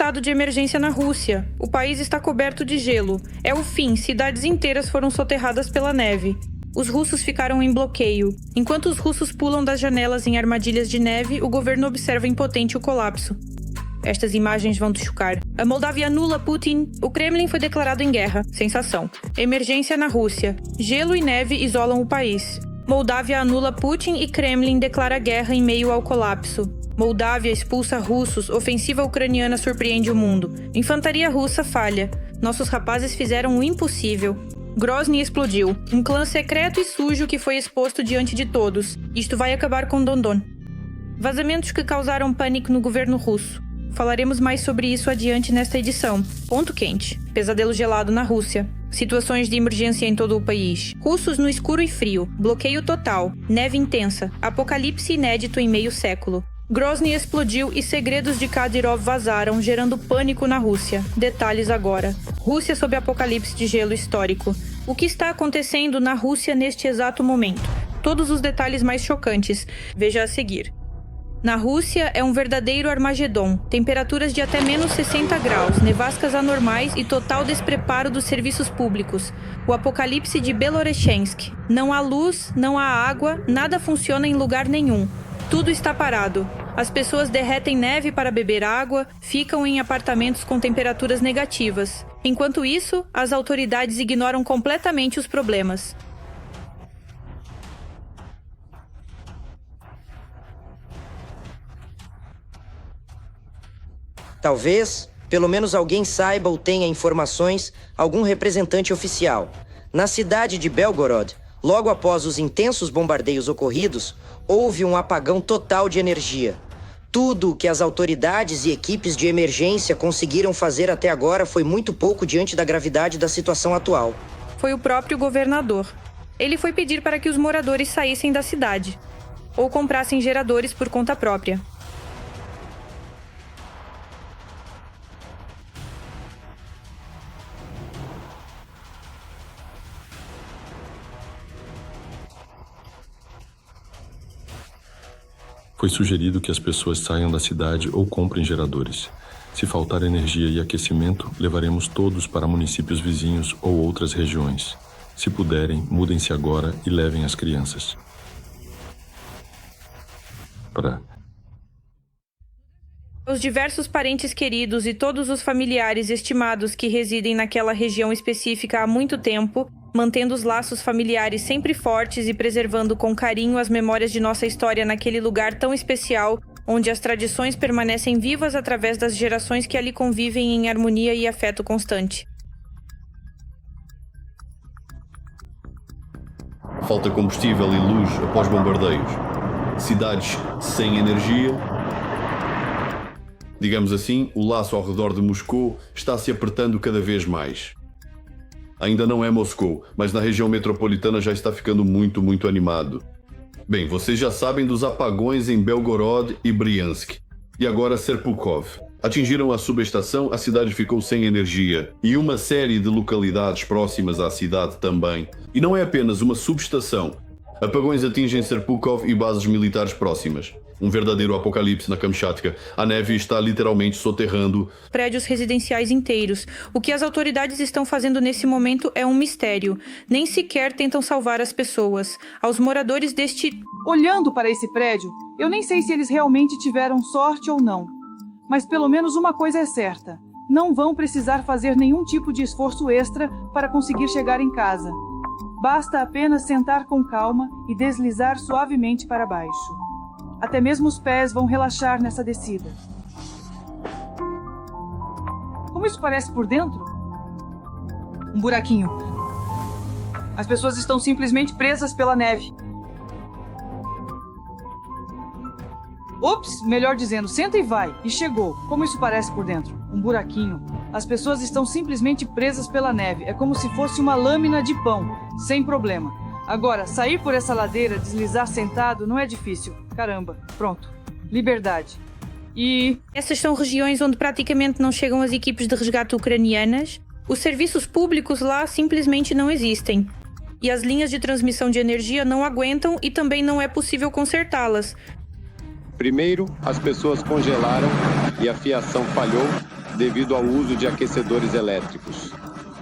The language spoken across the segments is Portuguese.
estado de emergência na Rússia. O país está coberto de gelo. É o fim, cidades inteiras foram soterradas pela neve. Os russos ficaram em bloqueio. Enquanto os russos pulam das janelas em armadilhas de neve, o governo observa impotente o colapso. Estas imagens vão te chocar. A Moldávia anula Putin. O Kremlin foi declarado em guerra. Sensação. Emergência na Rússia. Gelo e neve isolam o país. Moldávia anula Putin e Kremlin declara guerra em meio ao colapso. Moldávia expulsa russos. Ofensiva ucraniana surpreende o mundo. Infantaria russa falha. Nossos rapazes fizeram o impossível. Grozny explodiu. Um clã secreto e sujo que foi exposto diante de todos. Isto vai acabar com Dondon. Vazamentos que causaram pânico no governo russo. Falaremos mais sobre isso adiante nesta edição. Ponto quente. Pesadelo gelado na Rússia. Situações de emergência em todo o país. Russos no escuro e frio. Bloqueio total. Neve intensa. Apocalipse inédito em meio século. Grozny explodiu e segredos de Kadyrov vazaram, gerando pânico na Rússia. Detalhes agora. Rússia sob apocalipse de gelo histórico. O que está acontecendo na Rússia neste exato momento? Todos os detalhes mais chocantes. Veja a seguir. Na Rússia é um verdadeiro Armagedon. Temperaturas de até menos 60 graus, nevascas anormais e total despreparo dos serviços públicos. O apocalipse de Belorechensky. Não há luz, não há água, nada funciona em lugar nenhum. Tudo está parado. As pessoas derretem neve para beber água, ficam em apartamentos com temperaturas negativas. Enquanto isso, as autoridades ignoram completamente os problemas. Talvez, pelo menos alguém saiba ou tenha informações, algum representante oficial. Na cidade de Belgorod, logo após os intensos bombardeios ocorridos, houve um apagão total de energia. Tudo o que as autoridades e equipes de emergência conseguiram fazer até agora foi muito pouco diante da gravidade da situação atual. Foi o próprio governador. Ele foi pedir para que os moradores saíssem da cidade ou comprassem geradores por conta própria. Foi sugerido que as pessoas saiam da cidade ou comprem geradores. Se faltar energia e aquecimento, levaremos todos para municípios vizinhos ou outras regiões. Se puderem, mudem-se agora e levem as crianças. Os diversos parentes queridos e todos os familiares estimados que residem naquela região específica há muito tempo, mantendo os laços familiares sempre fortes e preservando com carinho as memórias de nossa história naquele lugar tão especial, onde as tradições permanecem vivas através das gerações que ali convivem em harmonia e afeto constante. Falta combustível e luz após bombardeios. Cidades sem energia. Digamos assim, o laço ao redor de Moscou está se apertando cada vez mais. Ainda não é Moscou, mas na região metropolitana já está ficando muito animado. Bem, vocês já sabem dos apagões em Belgorod e Bryansk. E agora Serpukov. Atingiram a subestação, a cidade ficou sem energia. E uma série de localidades próximas à cidade também. E não é apenas uma subestação. Apagões atingem Serpukov e bases militares próximas. Um verdadeiro apocalipse na Kamchatka. A neve está literalmente soterrando prédios residenciais inteiros. O que as autoridades estão fazendo nesse momento é um mistério. Nem sequer tentam salvar as pessoas. Aos moradores deste... Olhando para esse prédio, eu nem sei se eles realmente tiveram sorte ou não. Mas pelo menos uma coisa é certa. Não vão precisar fazer nenhum tipo de esforço extra para conseguir chegar em casa. Basta apenas sentar com calma e deslizar suavemente para baixo. Até mesmo os pés vão relaxar nessa descida. Como isso parece por dentro? Um buraquinho. As pessoas estão simplesmente presas pela neve. Ops, melhor dizendo, senta e vai. E chegou. Como isso parece por dentro? Um buraquinho. As pessoas estão simplesmente presas pela neve. É como se fosse uma lâmina de pão. Sem problema. Agora, sair por essa ladeira, deslizar sentado, não é difícil. Caramba, pronto. Liberdade. E... essas são regiões onde praticamente não chegam as equipes de resgate ucranianas. Os serviços públicos lá simplesmente não existem. E as linhas de transmissão de energia não aguentam e também não é possível consertá-las. Primeiro, as pessoas congelaram e a fiação falhou, devido ao uso de aquecedores elétricos.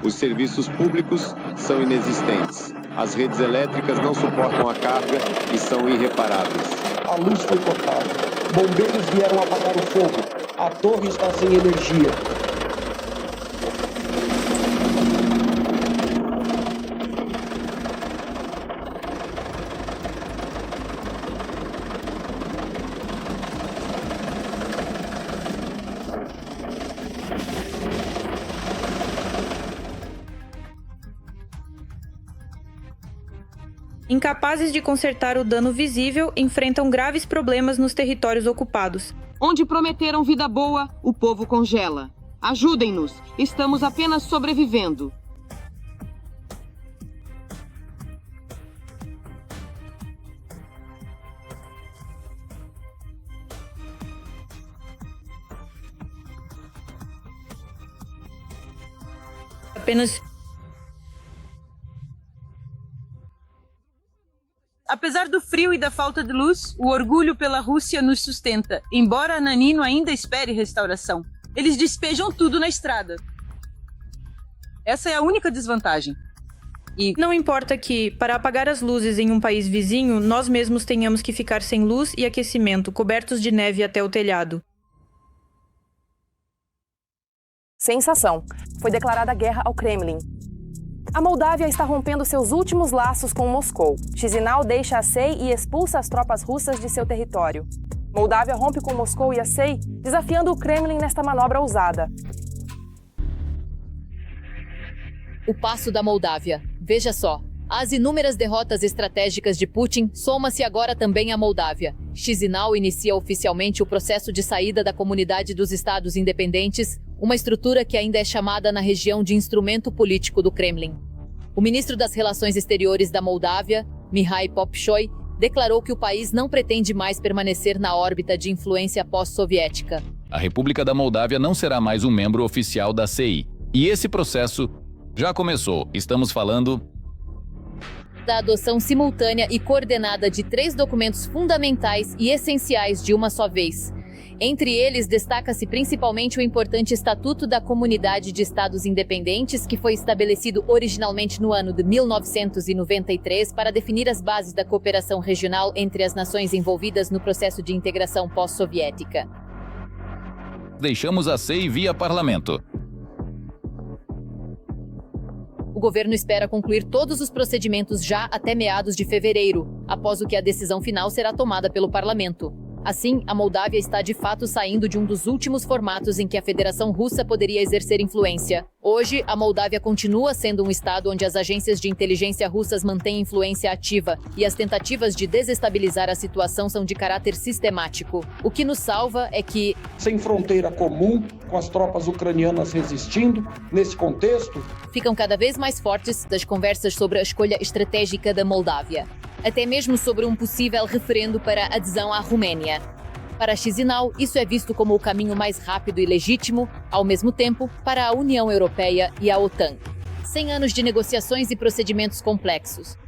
Os serviços públicos são inexistentes. As redes elétricas não suportam a carga e são irreparáveis. A luz foi cortada. Bombeiros vieram apagar o fogo. A torre está sem energia. Incapazes de consertar o dano visível, enfrentam graves problemas nos territórios ocupados. Onde prometeram vida boa, o povo congela. Ajudem-nos, estamos apenas sobrevivendo. Apesar do frio e da falta de luz, o orgulho pela Rússia nos sustenta, embora Nanino ainda espere restauração. Eles despejam tudo na estrada. Essa é a única desvantagem. E não importa que, para apagar as luzes em um país vizinho, nós mesmos tenhamos que ficar sem luz e aquecimento, cobertos de neve até o telhado. Sensação. Foi declarada guerra ao Kremlin. A Moldávia está rompendo seus últimos laços com Moscou. Chisinau deixa a SEI e expulsa as tropas russas de seu território. Moldávia rompe com Moscou e a SEI, desafiando o Kremlin nesta manobra ousada. O passo da Moldávia. Veja só. Às inúmeras derrotas estratégicas de Putin, soma-se agora também a Moldávia. Chisinau inicia oficialmente o processo de saída da Comunidade dos Estados Independentes, uma estrutura que ainda é chamada na região de instrumento político do Kremlin. O ministro das Relações Exteriores da Moldávia, Mihai Popchoy, declarou que o país não pretende mais permanecer na órbita de influência pós-soviética. A República da Moldávia não será mais um membro oficial da CEI. E esse processo já começou. Estamos falando da adoção simultânea e coordenada de 3 documentos fundamentais e essenciais de uma só vez. Entre eles, destaca-se principalmente o importante Estatuto da Comunidade de Estados Independentes, que foi estabelecido originalmente no ano de 1993 para definir as bases da cooperação regional entre as nações envolvidas no processo de integração pós-soviética. Deixamos a CEI via parlamento. O governo espera concluir todos os procedimentos já até meados de fevereiro, após o que a decisão final será tomada pelo parlamento. Assim, a Moldávia está de fato saindo de um dos últimos formatos em que a Federação Russa poderia exercer influência. Hoje, a Moldávia continua sendo um estado onde as agências de inteligência russas mantêm influência ativa e as tentativas de desestabilizar a situação são de caráter sistemático. O que nos salva é que, sem fronteira comum, com as tropas ucranianas resistindo, nesse contexto, ficam cada vez mais fortes das conversas sobre a escolha estratégica da Moldávia. Até mesmo sobre um possível referendo para a adesão à Romênia. Para Chisinau, isso é visto como o caminho mais rápido e legítimo, ao mesmo tempo, para a União Europeia e a OTAN. 100 anos de negociações e procedimentos complexos.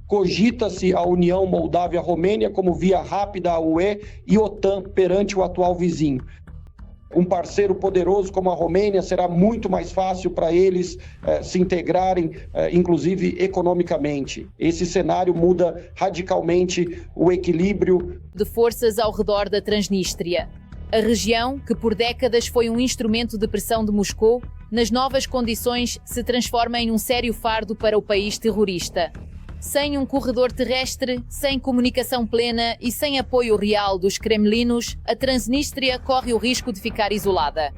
Cogita-se a União Moldávia-Romênia como via rápida à UE e OTAN perante o atual vizinho. Um parceiro poderoso como a Romênia será muito mais fácil para eles se integrarem, inclusive economicamente. Esse cenário muda radicalmente o equilíbrio de forças ao redor da Transnistria. A região, que por décadas foi um instrumento de pressão de Moscou, nas novas condições se transforma em um sério fardo para o país terrorista. Sem um corredor terrestre, sem comunicação plena e sem apoio real dos kremlinos, a Transnistria corre o risco de ficar isolada.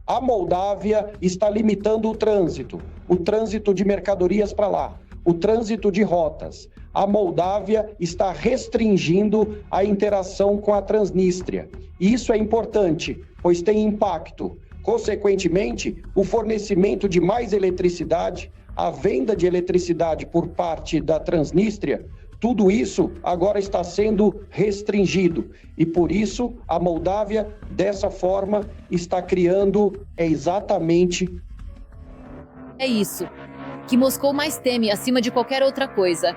A Moldávia está limitando o trânsito de mercadorias para lá, o trânsito de rotas. A Moldávia está restringindo a interação com a Transnistria. Isso é importante, pois tem impacto. Consequentemente, o fornecimento de mais eletricidade, a venda de eletricidade por parte da Transnistria, tudo isso agora está sendo restringido. E por isso a Moldávia, dessa forma, está criando exatamente... É isso que Moscou mais teme acima de qualquer outra coisa.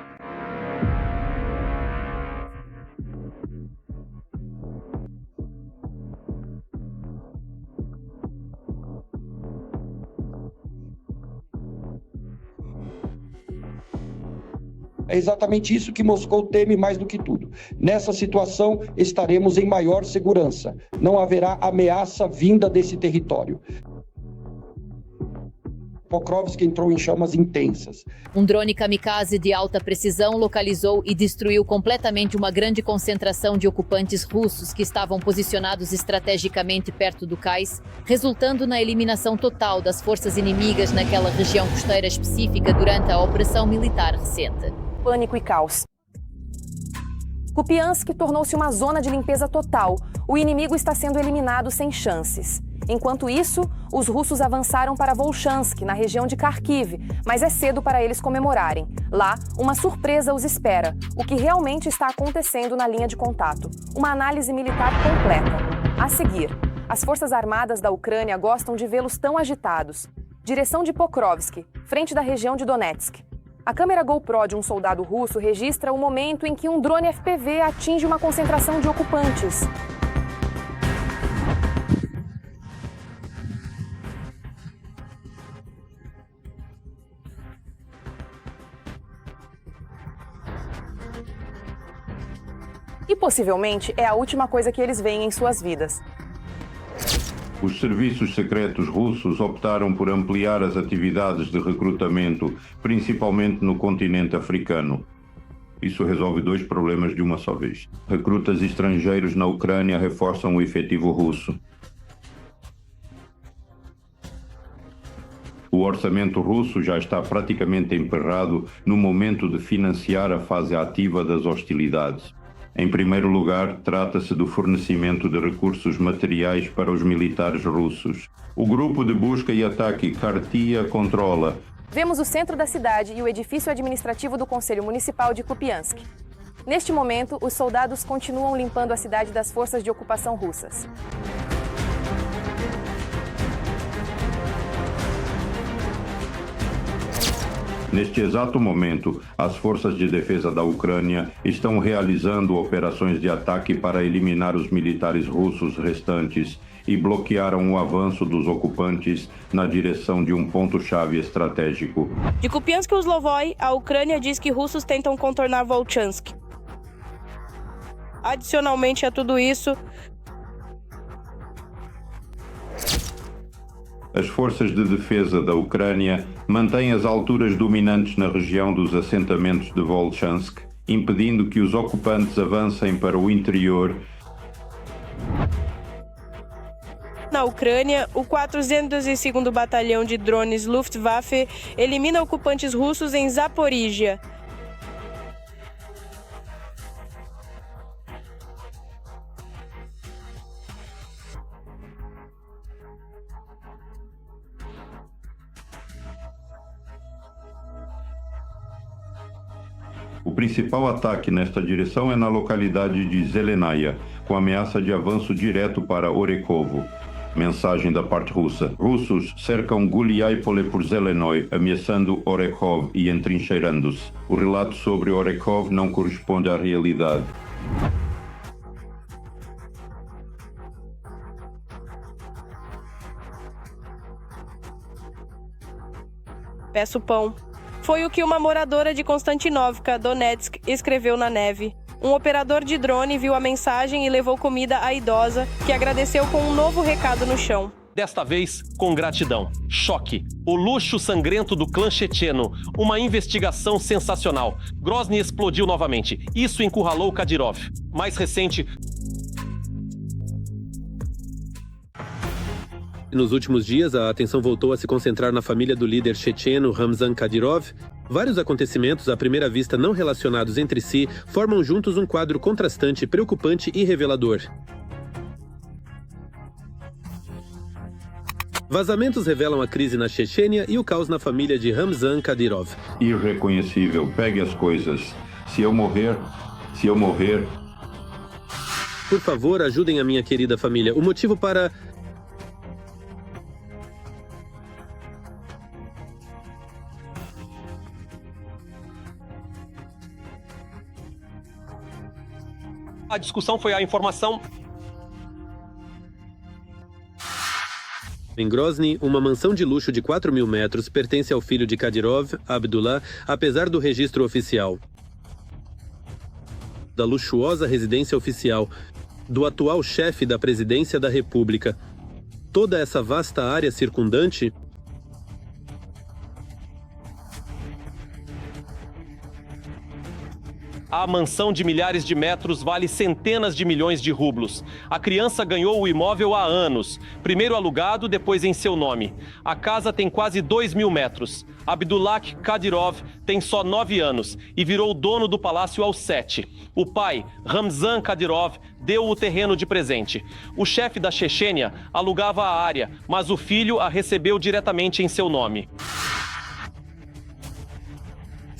É exatamente isso que Moscou teme mais do que tudo. Nessa situação, estaremos em maior segurança. Não haverá ameaça vinda desse território. Pokrovsk entrou em chamas intensas. Um drone kamikaze de alta precisão localizou e destruiu completamente uma grande concentração de ocupantes russos que estavam posicionados estrategicamente perto do cais, resultando na eliminação total das forças inimigas naquela região costeira específica durante a operação militar recente. Pânico e caos. Kupiansk tornou-se uma zona de limpeza total. O inimigo está sendo eliminado sem chances. Enquanto isso, os russos avançaram para Volchansk, na região de Kharkiv, mas é cedo para eles comemorarem. Lá, uma surpresa os espera. O que realmente está acontecendo na linha de contato. Uma análise militar completa. A seguir, as forças armadas da Ucrânia gostam de vê-los tão agitados. Direção de Pokrovsk, frente da região de Donetsk. A câmera GoPro de um soldado russo registra o momento em que um drone FPV atinge uma concentração de ocupantes. E possivelmente é a última coisa que eles veem em suas vidas. Os serviços secretos russos optaram por ampliar as atividades de recrutamento, principalmente no continente africano. Isso resolve dois problemas de uma só vez. Recrutas estrangeiros na Ucrânia reforçam o efetivo russo. O orçamento russo já está praticamente emperrado no momento de financiar a fase ativa das hostilidades. Em primeiro lugar, trata-se do fornecimento de recursos materiais para os militares russos. O grupo de busca e ataque Kartia controla. Vemos o centro da cidade e o edifício administrativo do Conselho Municipal de Kupiansk. Neste momento, os soldados continuam limpando a cidade das forças de ocupação russas. Neste exato momento, as forças de defesa da Ucrânia estão realizando operações de ataque para eliminar os militares russos restantes e bloquearam o avanço dos ocupantes na direção de um ponto-chave estratégico. De Kupiansk-Uzlovoy, a Ucrânia diz que russos tentam contornar Volchansk. Adicionalmente a tudo isso, as forças de defesa da Ucrânia mantêm as alturas dominantes na região dos assentamentos de Volchansk, impedindo que os ocupantes avancem para o interior. Na Ucrânia, o 402º Batalhão de Drones Luftwaffe elimina ocupantes russos em Zaporíjia. O principal ataque nesta direção é na localidade de Zelenaya, com ameaça de avanço direto para Orekovo. Mensagem da parte russa. Russos cercam Guliaipole por Zelenoi, ameaçando Orekov e entrincheirando-se. O relato sobre Orekov não corresponde à realidade. Peço pão. Foi o que uma moradora de Konstantinovka, Donetsk, escreveu na neve. Um operador de drone viu a mensagem e levou comida à idosa, que agradeceu com um novo recado no chão. Desta vez, com gratidão. Choque. O luxo sangrento do clã checheno. Uma investigação sensacional. Grozny explodiu novamente. Isso encurralou Kadyrov. Mais recente... Nos últimos dias, a atenção voltou a se concentrar na família do líder checheno Ramzan Kadyrov. Vários acontecimentos, à primeira vista não relacionados entre si, formam juntos um quadro contrastante, preocupante e revelador. Vazamentos revelam a crise na Chechênia e o caos na família de Ramzan Kadyrov. Irreconhecível. Pegue as coisas. Se eu morrer... Por favor, ajudem a minha querida família. O motivo para... A discussão foi a informação... Em Grozny, uma mansão de luxo de 4.000 metros pertence ao filho de Kadyrov, Abdullah, apesar do registro oficial. da luxuosa residência oficial do atual chefe da presidência da República. Toda essa vasta área circundante A mansão de milhares de metros vale centenas de milhões de rublos. A criança ganhou o imóvel há anos. Primeiro alugado, depois em seu nome. A casa tem quase 2.000 metros. Abdullah Kadyrov tem só 9 anos e virou dono do palácio aos 7. O pai, Ramzan Kadyrov, deu o terreno de presente. O chefe da Chechênia alugava a área, mas o filho a recebeu diretamente em seu nome.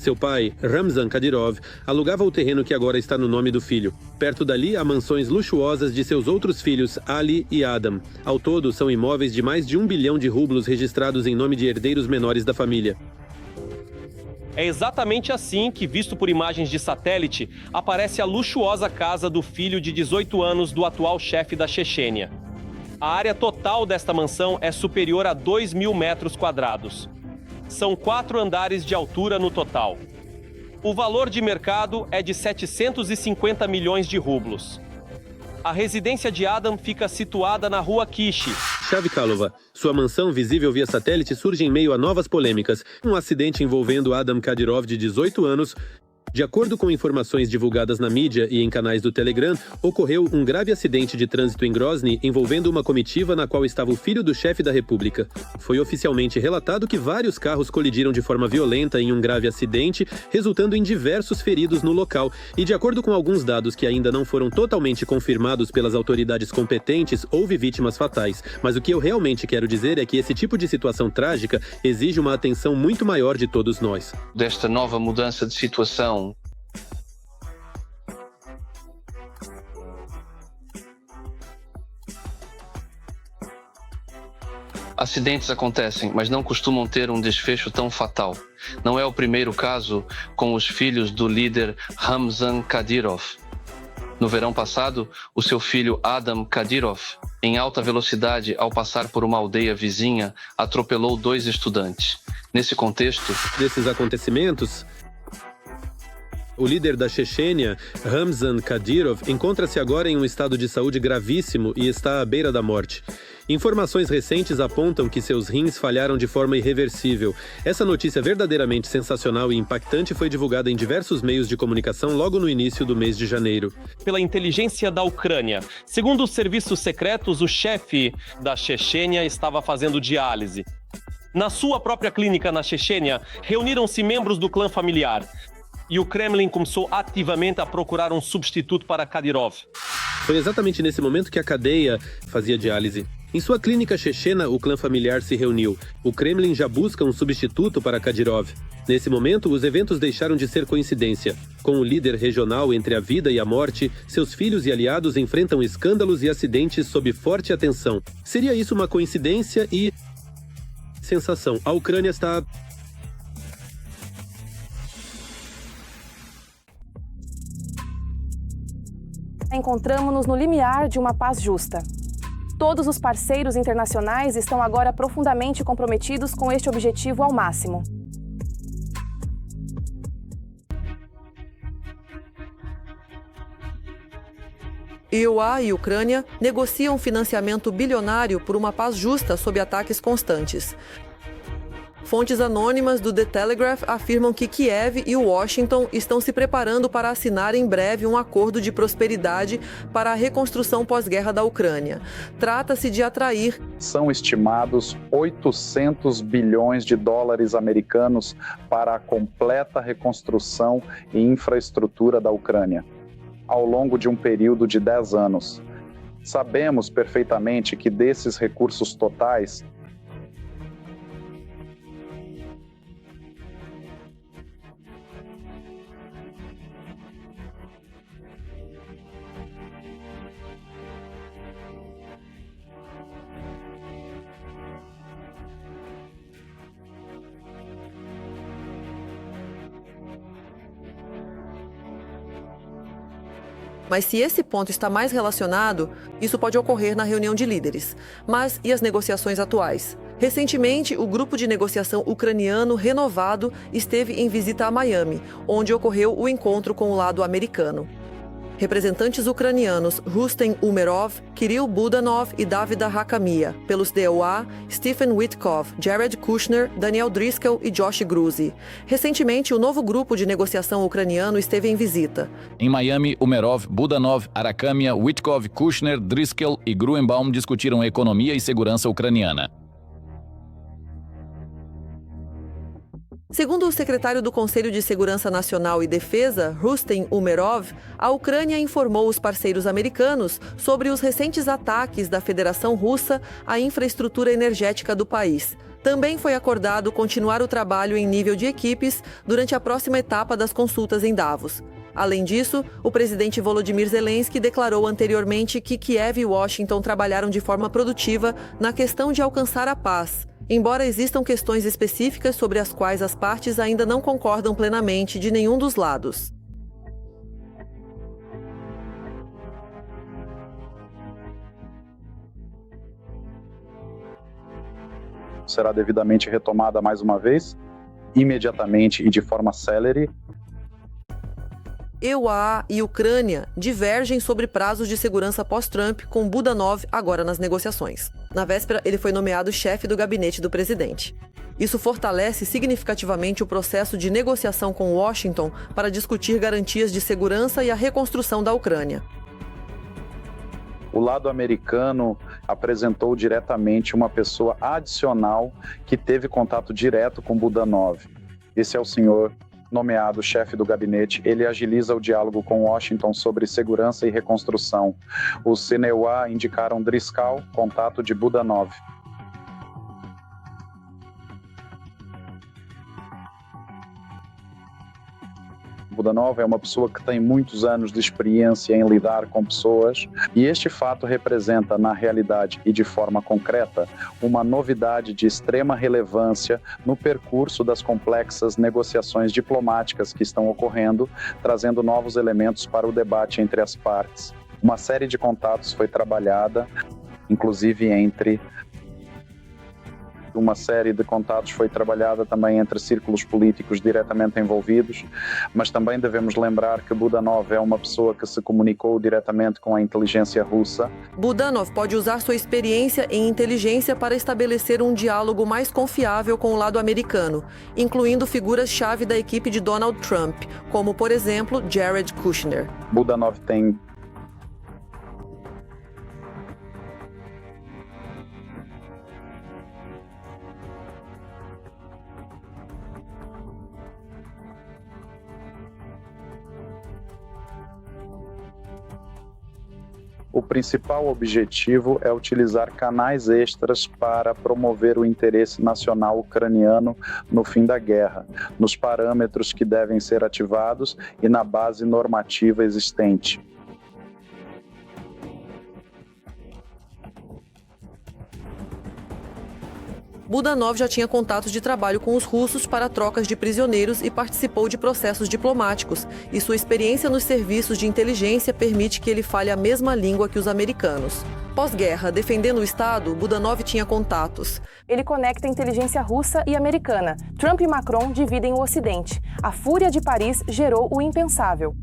Seu pai, Ramzan Kadyrov, alugava o terreno que agora está no nome do filho. Perto dali, há mansões luxuosas de seus outros filhos, Ali e Adam. Ao todo, são imóveis de mais de 1 bilhão de rublos registrados em nome de herdeiros menores da família. É exatamente assim que, visto por imagens de satélite, aparece a luxuosa casa do filho de 18 anos do atual chefe da Chechênia. A área total desta mansão é superior a 2.000 metros quadrados. São 4 andares de altura no total. O valor de mercado é de 750 milhões de rublos. A residência de Adam fica situada na rua Kishi. Shavikalova. Sua mansão, visível via satélite, surge em meio a novas polêmicas. Um acidente envolvendo Adam Kadyrov, de 18 anos. De acordo com informações divulgadas na mídia e em canais do Telegram, ocorreu um grave acidente de trânsito em Grozny envolvendo uma comitiva na qual estava o filho do chefe da República. Foi oficialmente relatado que vários carros colidiram de forma violenta em um grave acidente, resultando em diversos feridos no local. E de acordo com alguns dados que ainda não foram totalmente confirmados pelas autoridades competentes, houve vítimas fatais. Mas o que eu realmente quero dizer é que esse tipo de situação trágica exige uma atenção muito maior de todos nós. Desta nova mudança de situação, acidentes acontecem, mas não costumam ter um desfecho tão fatal. Não é o primeiro caso com os filhos do líder Ramzan Kadyrov. No verão passado, o seu filho Adam Kadyrov, em alta velocidade ao passar por uma aldeia vizinha, atropelou 2 estudantes. Nesse contexto desses acontecimentos, o líder da Chechênia, Ramzan Kadyrov, encontra-se agora em um estado de saúde gravíssimo e está à beira da morte. Informações recentes apontam que seus rins falharam de forma irreversível. Essa notícia verdadeiramente sensacional e impactante foi divulgada em diversos meios de comunicação logo no início do mês de janeiro. Pela inteligência da Ucrânia. Segundo os serviços secretos, o chefe da Chechênia estava fazendo diálise. Na sua própria clínica na Chechênia, reuniram-se membros do clã familiar. E o Kremlin começou ativamente a procurar um substituto para Kadyrov. Foi exatamente nesse momento que a cadeia fazia diálise. Em sua clínica chechena, o clã familiar se reuniu. O Kremlin já busca um substituto para Kadyrov. Nesse momento, os eventos deixaram de ser coincidência. Com o líder regional entre a vida e a morte, seus filhos e aliados enfrentam escândalos e acidentes sob forte atenção. Seria isso uma coincidência e... sensação. A Ucrânia está... Encontramos-nos no limiar de uma paz justa. Todos os parceiros internacionais estão agora profundamente comprometidos com este objetivo ao máximo. EUA e Ucrânia negociam financiamento bilionário por uma paz justa sob ataques constantes. Fontes anônimas do The Telegraph afirmam que Kiev e Washington estão se preparando para assinar em breve um acordo de prosperidade para a reconstrução pós-guerra da Ucrânia. Trata-se de atrair... São estimados 800 bilhões de dólares americanos para a completa reconstrução e infraestrutura da Ucrânia, ao longo de um período de 10 anos. Sabemos perfeitamente que desses recursos totais, Mas se esse ponto está mais relacionado, isso pode ocorrer na reunião de líderes. Mas e as negociações atuais? Recentemente, o grupo de negociação ucraniano renovado esteve em visita a Miami, onde ocorreu o encontro com o lado americano. representantes ucranianos Rustem Umerov, Kirill Budanov e Davida Hakamia, pelos DOA, Stephen Witkov, Jared Kushner, Daniel Driscoll e Josh Gruzi. Recentemente, o novo grupo de negociação ucraniano esteve em visita. Em Miami, Umerov, Budanov, Hakamia, Witkov, Kushner, Driscoll e Gruenbaum discutiram economia e segurança ucraniana. Segundo o secretário do Conselho de Segurança Nacional e Defesa, Rustem Umerov, a Ucrânia informou os parceiros americanos sobre os recentes ataques da Federação Russa à infraestrutura energética do país. Também foi acordado continuar o trabalho em nível de equipes durante a próxima etapa das consultas em Davos. Além disso, o presidente Volodymyr Zelensky declarou anteriormente que Kiev e Washington trabalharam de forma produtiva na questão de alcançar a paz, embora existam questões específicas sobre as quais as partes ainda não concordam plenamente de nenhum dos lados. Será devidamente retomada mais uma vez, imediatamente e de forma célere. EUA e Ucrânia divergem sobre prazos de segurança pós-Trump, com Budanov agora nas negociações. Na véspera, ele foi nomeado chefe do gabinete do presidente. Isso fortalece significativamente o processo de negociação com Washington para discutir garantias de segurança e a reconstrução da Ucrânia. O lado americano apresentou diretamente uma pessoa adicional que teve contato direto com Budanov. Esse é o senhor nomeado chefe do gabinete. Ele agiliza o diálogo com Washington sobre segurança e reconstrução. Os CNEUA indicaram Driscoll, contato de Budanov. Budanov é uma pessoa que tem muitos anos de experiência em lidar com pessoas, e este fato representa, na realidade e de forma concreta, uma novidade de extrema relevância no percurso das complexas negociações diplomáticas que estão ocorrendo, trazendo novos elementos para o debate entre as partes. Uma série de contatos foi trabalhada, inclusive entre também entre círculos políticos diretamente envolvidos, mas também devemos lembrar que Budanov é uma pessoa que se comunicou diretamente com a inteligência russa. Budanov pode usar sua experiência em inteligência para estabelecer um diálogo mais confiável com o lado americano, incluindo figuras-chave da equipe de Donald Trump, como, por exemplo, Jared Kushner. Budanov tem O principal objetivo é utilizar canais extras para promover o interesse nacional ucraniano no fim da guerra, nos parâmetros que devem ser ativados e na base normativa existente. Budanov já tinha contatos de trabalho com os russos para trocas de prisioneiros e participou de processos diplomáticos, e sua experiência nos serviços de inteligência permite que ele fale a mesma língua que os americanos. Pós-guerra, defendendo o Estado, Budanov tinha contatos. Ele conecta a inteligência russa e americana. Trump e Macron dividem o Ocidente. A fúria de Paris gerou o impensável.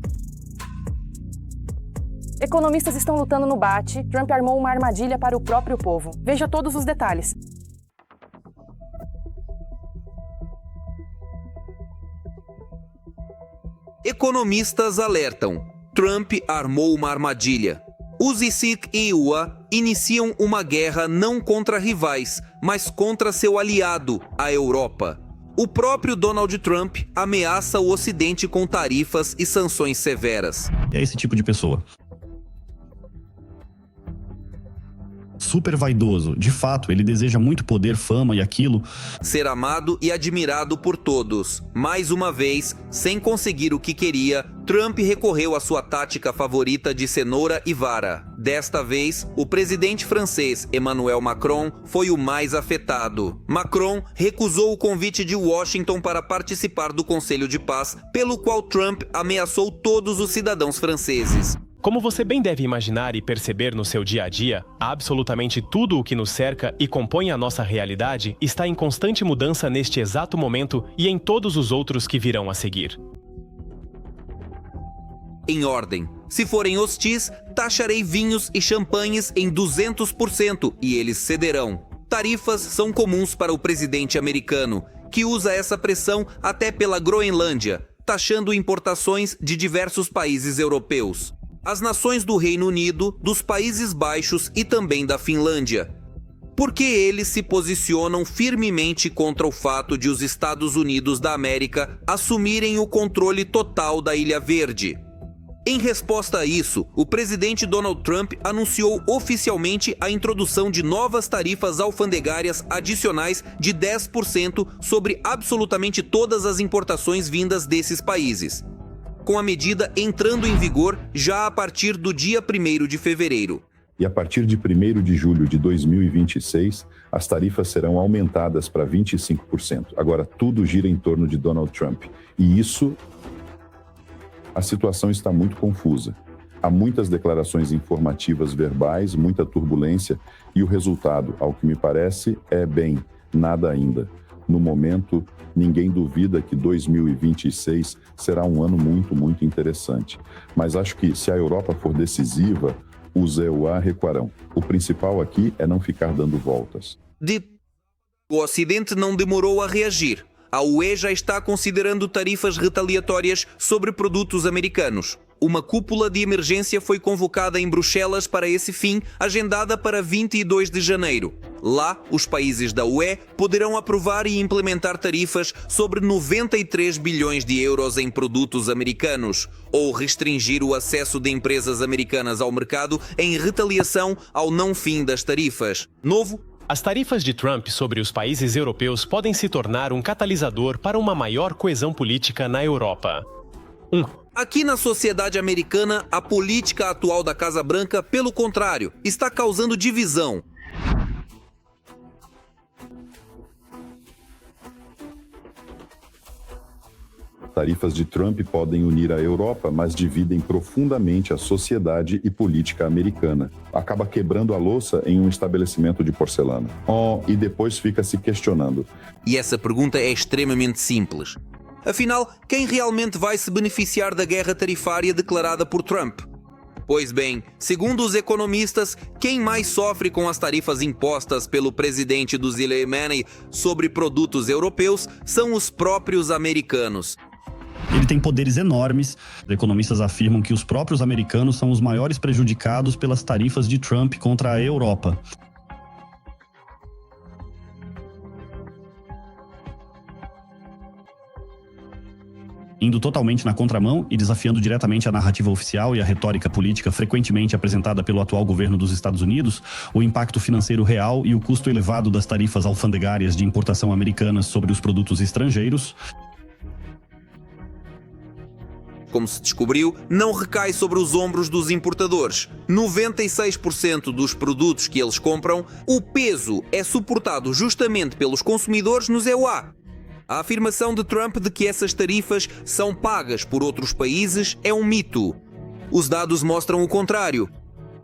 Economistas estão lutando no bate. Trump armou uma armadilha para o próprio povo. Veja todos os detalhes. Economistas alertam. Trump armou uma armadilha. Os ISIC e UA iniciam uma guerra não contra rivais, mas contra seu aliado, a Europa. O próprio Donald Trump ameaça o Ocidente com tarifas e sanções severas. É esse tipo de pessoa. Super vaidoso. De fato, ele deseja muito poder, fama e aquilo. Ser amado e admirado por todos. Mais uma vez, sem conseguir o que queria, Trump recorreu à sua tática favorita de cenoura e vara. Desta vez, o presidente francês Emmanuel Macron foi o mais afetado. Macron recusou o convite de Washington para participar do Conselho de Paz, pelo qual Trump ameaçou todos os cidadãos franceses. Como você bem deve imaginar e perceber no seu dia a dia, absolutamente tudo o que nos cerca e compõe a nossa realidade está em constante mudança neste exato momento e em todos os outros que virão a seguir. Em ordem. Se forem hostis, taxarei vinhos e champanhes em 200% e eles cederão. Tarifas são comuns para o presidente americano, que usa essa pressão até pela Groenlândia, taxando importações de diversos países europeus. As nações do Reino Unido, dos Países Baixos e também da Finlândia. Porque eles se posicionam firmemente contra o fato de os Estados Unidos da América assumirem o controle total da Ilha Verde. Em resposta a isso, o presidente Donald Trump anunciou oficialmente a introdução de novas tarifas alfandegárias adicionais de 10% sobre absolutamente todas as importações vindas desses países, com a medida entrando em vigor já a partir do dia 1º de fevereiro. E a partir de 1º de julho de 2026, as tarifas serão aumentadas para 25%. Agora, tudo gira em torno de Donald Trump. E isso, a situação está muito confusa. Há muitas declarações informativas verbais, muita turbulência, e o resultado, ao que me parece, é bem, nada ainda. No momento, ninguém duvida que 2026 será um ano muito, muito interessante. Mas acho que se a Europa for decisiva, os EUA recuarão. O principal aqui é não ficar dando voltas. O Ocidente não demorou a reagir. A UE já está considerando tarifas retaliatórias sobre produtos americanos. Uma cúpula de emergência foi convocada em Bruxelas para esse fim, agendada para 22 de janeiro. Lá, os países da UE poderão aprovar e implementar tarifas sobre 93 bilhões de euros em produtos americanos, ou restringir o acesso de empresas americanas ao mercado em retaliação ao não fim das tarifas. As tarifas de Trump sobre os países europeus podem se tornar um catalisador para uma maior coesão política na Europa. Aqui na sociedade americana, a política atual da Casa Branca, pelo contrário, está causando divisão. Tarifas de Trump podem unir a Europa, mas dividem profundamente a sociedade e política americana. Acaba quebrando a louça em um estabelecimento de porcelana. E depois fica se questionando. E essa pergunta é extremamente simples. Afinal, quem realmente vai se beneficiar da guerra tarifária declarada por Trump? Pois bem, segundo os economistas, quem mais sofre com as tarifas impostas pelo presidente do Soleimani sobre produtos europeus são os próprios americanos. Ele tem poderes enormes. Os economistas afirmam que os próprios americanos são os maiores prejudicados pelas tarifas de Trump contra a Europa. Indo totalmente na contramão e desafiando diretamente a narrativa oficial e a retórica política frequentemente apresentada pelo atual governo dos Estados Unidos, o impacto financeiro real e o custo elevado das tarifas alfandegárias de importação americanas sobre os produtos estrangeiros, como se descobriu, não recai sobre os ombros dos importadores. 96% dos produtos que eles compram, o peso é suportado justamente pelos consumidores nos EUA. A afirmação de Trump de que essas tarifas são pagas por outros países é um mito. Os dados mostram o contrário.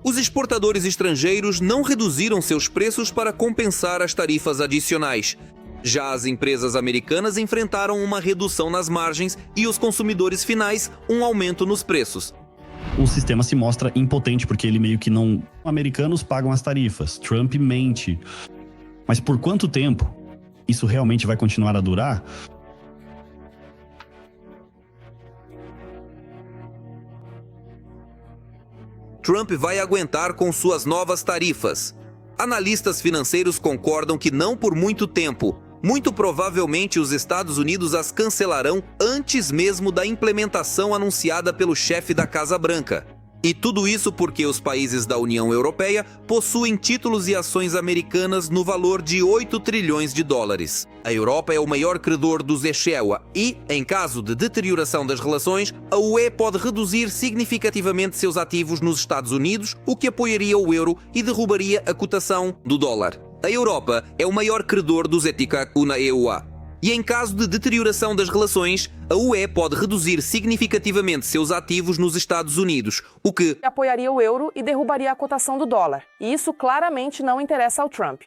Os exportadores estrangeiros não reduziram seus preços para compensar as tarifas adicionais. Já as empresas americanas enfrentaram uma redução nas margens e os consumidores finais um aumento nos preços. O sistema se mostra impotente porque ele meio que não... Americanos pagam as tarifas, Trump mente. Mas por quanto tempo isso realmente vai continuar a durar? Trump vai aguentar com suas novas tarifas. Analistas financeiros concordam que não por muito tempo. Muito provavelmente os Estados Unidos as cancelarão antes mesmo da implementação anunciada pelo chefe da Casa Branca. E tudo isso porque os países da União Europeia possuem títulos e ações americanas no valor de 8 trilhões de dólares. A Europa é o maior credor dos EUA e, em caso de deterioração das relações, a UE pode reduzir significativamente seus ativos nos Estados Unidos, o que apoiaria o euro e derrubaria a cotação do dólar. A Europa é o maior credor dos ETK na EUA. E em caso de deterioração das relações, a UE pode reduzir significativamente seus ativos nos Estados Unidos, o que apoiaria o euro e derrubaria a cotação do dólar. E isso claramente não interessa ao Trump.